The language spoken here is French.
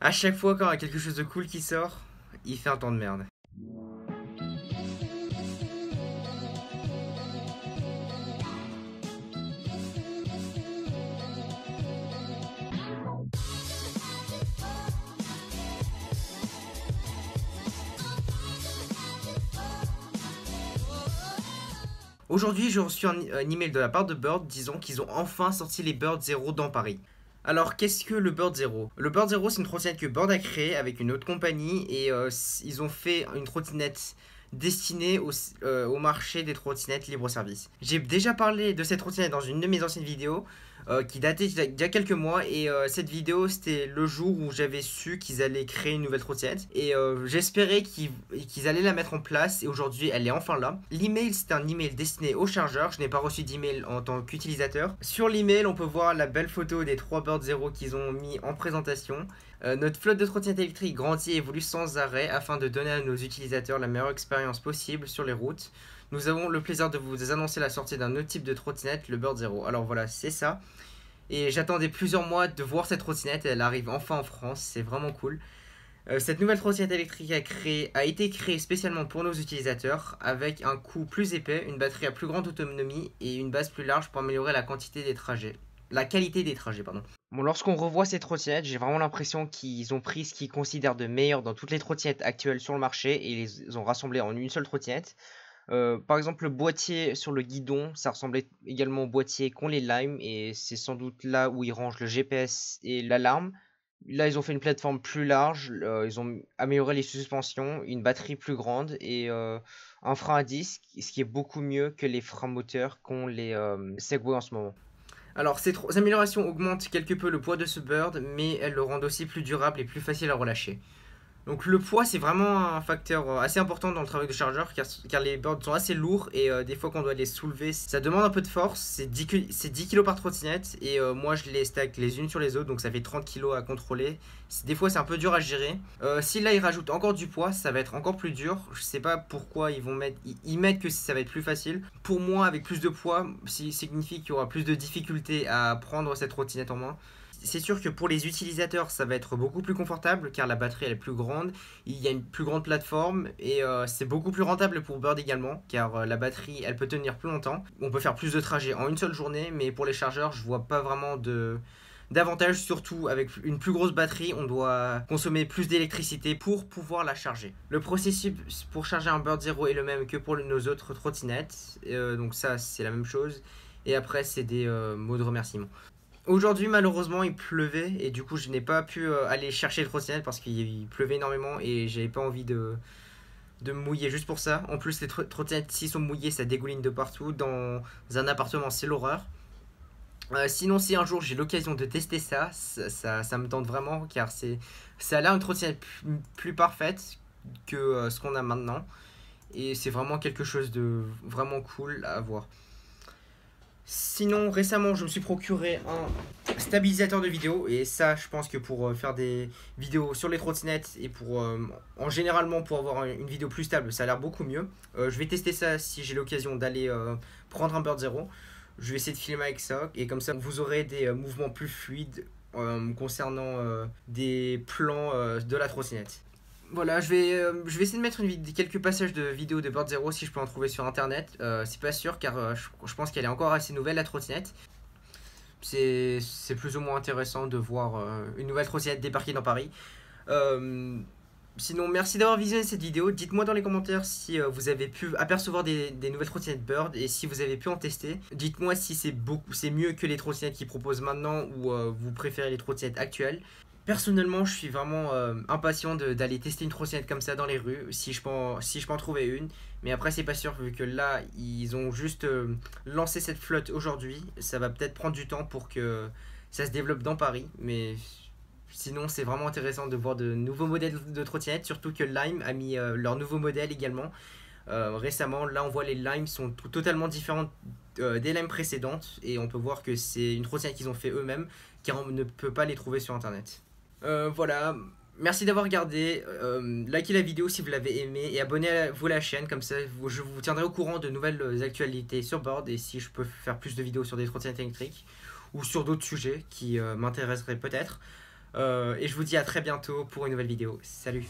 À chaque fois quand il y a quelque chose de cool qui sort, il fait un temps de merde. Aujourd'hui, j'ai reçu un email de la part de Bird disant qu'ils ont enfin sorti les Bird Zero dans Paris. Alors, qu'est-ce que le Bird Zero? Le Bird Zero, c'est une trottinette que Bird a créée avec une autre compagnie et ils ont fait une trottinette destinée au marché des trottinettes libre-service. J'ai déjà parlé de cette trottinette dans une de mes anciennes vidéos qui datait d'il y a quelques mois et cette vidéo c'était le jour où j'avais su qu'ils allaient créer une nouvelle trottinette et j'espérais qu'ils allaient la mettre en place et aujourd'hui elle est enfin là. L'email c'est un email destiné aux chargeurs, je n'ai pas reçu d'email en tant qu'utilisateur. Sur l'email on peut voir la belle photo des 3 Bird Zero qu'ils ont mis en présentation. Notre flotte de trottinettes électriques grandit et évolue sans arrêt afin de donner à nos utilisateurs la meilleure expérience possible sur les routes. Nous avons le plaisir de vous annoncer la sortie d'un autre type de trottinette, le Bird Zero. Alors voilà, c'est ça. Et j'attendais plusieurs mois de voir cette trottinette, elle arrive enfin en France, c'est vraiment cool. Cette nouvelle trottinette électrique a été créée spécialement pour nos utilisateurs, avec un coût plus épais, une batterie à plus grande autonomie et une base plus large pour améliorer la quantité des trajets. La qualité des trajets, pardon. Bon, lorsqu'on revoit ces trottinettes, j'ai vraiment l'impression qu'ils ont pris ce qu'ils considèrent de meilleur dans toutes les trottinettes actuelles sur le marché et les ont rassemblées en une seule trottinette. Par exemple, le boîtier sur le guidon, ça ressemblait également au boîtier qu'ont les Lime et c'est sans doute là où ils rangent le GPS et l'alarme. Là, ils ont fait une plateforme plus large, ils ont amélioré les suspensions, une batterie plus grande et un frein à disque, ce qui est beaucoup mieux que les freins moteurs qu'ont les Segway en ce moment. Alors, ces améliorations augmentent quelque peu le poids de ce Bird, mais elles le rendent aussi plus durable et plus facile à relâcher. Donc le poids c'est vraiment un facteur assez important dans le travail de chargeur car les boards sont assez lourds et des fois qu'on doit les soulever ça demande un peu de force, c'est 10 kg par trottinette et moi je les stack les unes sur les autres donc ça fait 30 kg à contrôler. Des fois c'est un peu dur à gérer. Si là ils rajoutent encore du poids ça va être encore plus dur, je sais pas pourquoi ils mettent que ça va être plus facile. Pour moi avec plus de poids signifie qu'il y aura plus de difficultés à prendre cette trottinette en main. C'est sûr que pour les utilisateurs, ça va être beaucoup plus confortable car la batterie elle est plus grande, il y a une plus grande plateforme et c'est beaucoup plus rentable pour Bird également car la batterie elle peut tenir plus longtemps. On peut faire plus de trajets en une seule journée, mais pour les chargeurs, je vois pas vraiment d'avantage, surtout avec une plus grosse batterie, on doit consommer plus d'électricité pour pouvoir la charger. Le processus pour charger un Bird Zero est le même que pour nos autres trottinettes, donc ça c'est la même chose. Et après c'est des mots de remerciement. Aujourd'hui, malheureusement, il pleuvait et du coup, je n'ai pas pu aller chercher le trottinette parce qu'il pleuvait énormément et j'avais pas envie de me mouiller juste pour ça. En plus, les trottinettes, s'ils sont mouillés, ça dégouline de partout. Dans un appartement, c'est l'horreur. Sinon, si un jour j'ai l'occasion de tester ça me tente vraiment car ça a l'air une trottinette plus parfaite que ce qu'on a maintenant. Et c'est vraiment quelque chose de vraiment cool à voir. Sinon, récemment, je me suis procuré un stabilisateur de vidéo. Et ça, je pense que pour faire des vidéos sur les trottinettes et pour en généralement pour avoir une vidéo plus stable, ça a l'air beaucoup mieux. Je vais tester ça si j'ai l'occasion d'aller prendre un Bird Zero. Je vais essayer de filmer avec ça. Et comme ça, vous aurez des mouvements plus fluides concernant des plans de la trottinette. Voilà, je vais essayer de mettre quelques passages de vidéos de Bird Zero si je peux en trouver sur internet. C'est pas sûr car je pense qu'elle est encore assez nouvelle la trottinette. C'est plus ou moins intéressant de voir une nouvelle trottinette débarquer dans Paris. Euh, Sinon, merci d'avoir visionné cette vidéo. Dites-moi dans les commentaires si vous avez pu apercevoir des nouvelles trottinettes Bird et si vous avez pu en tester. Dites-moi si c'est mieux que les trottinettes qu'ils proposent maintenant ou vous préférez les trottinettes actuelles. Personnellement, je suis vraiment impatient d'aller tester une trottinette comme ça dans les rues, si je peux en trouver une. Mais après, c'est pas sûr, vu que là, ils ont juste lancé cette flotte aujourd'hui. Ça va peut-être prendre du temps pour que ça se développe dans Paris. Mais sinon, c'est vraiment intéressant de voir de nouveaux modèles de trottinettes, surtout que Lime a mis leur nouveau modèle également. Récemment, là, on voit les Lime sont totalement différentes des Lime précédentes. Et on peut voir que c'est une trottinette qu'ils ont fait eux-mêmes, car on ne peut pas les trouver sur Internet. Voilà, merci d'avoir regardé, likez la vidéo si vous l'avez aimé et abonnez-vous à la chaîne, comme ça je vous tiendrai au courant de nouvelles actualités sur Bird et si je peux faire plus de vidéos sur des trottinettes électriques ou sur d'autres sujets qui m'intéresseraient peut-être. Et je vous dis à très bientôt pour une nouvelle vidéo. Salut!